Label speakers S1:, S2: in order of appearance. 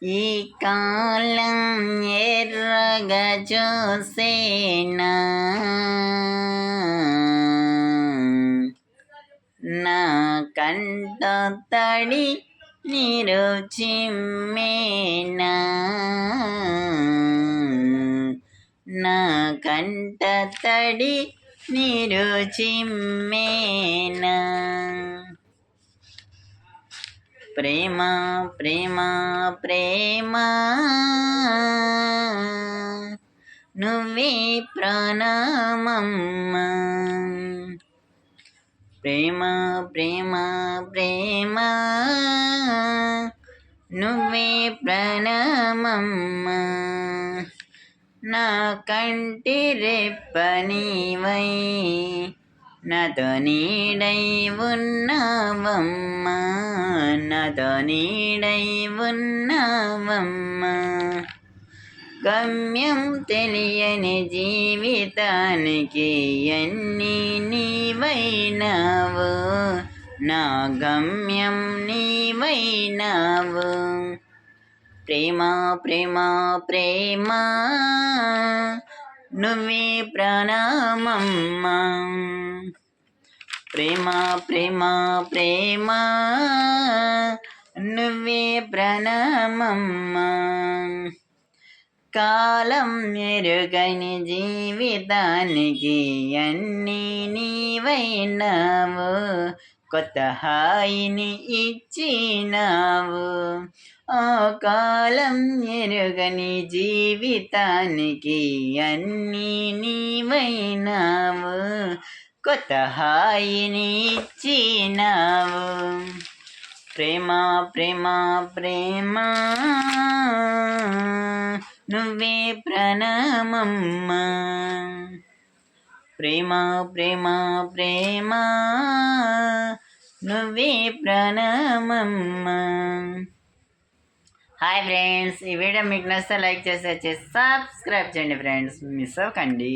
S1: ఈ కాలం ఎర్రగా చూసేనా నా కంట తడి నీరు చిమ్మేనా నా కంట తడి నీరు చిమ్మేనా ప్రేమ ప్రేమ ప్రేమ నువ్వే ప్రాణమమ్మా ప్రేమ ప్రేమ ప్రేమ నువ్వే ప్రాణమమ్మా నా కంటి రెప్పనివై నాతో నీడై ఉన్నావమ్మా నాతో నీడై ఉన్నావమ్మా గమ్యం తెలియని జీవితానికి అన్నీ నీవైనావు నా గమ్యం నీవైనావు ప్రేమ ప్రేమ ప్రేమ నువ్వే ప్రాణమమ్మా ప్రేమ ప్రేమ ప్రేమ నువ్వే ప్రాణమమ్మా కాలం ఎరుగని జీవితానికి అన్నీ నీవైనావు కొత్త హాయిని ఇచ్చినావు ఆ కాలం ఎరుగని జీవితానికి అన్నీ నీవైనావు కొత్త హాయిని ఇచ్చినావు ప్రేమ ప్రేమ ప్రేమ నువ్వే ప్రాణమమ్మా ప్రేమ ప్రేమ ప్రేమ నువ్వే ప్రాణమమ్మా హాయ్ ఫ్రెండ్స్, ఈ వీడియో మీకు నచ్చితే లైక్ చేసి సబ్స్క్రైబ్ చేయండి ఫ్రెండ్స్, మిస్ అవ్వకండి.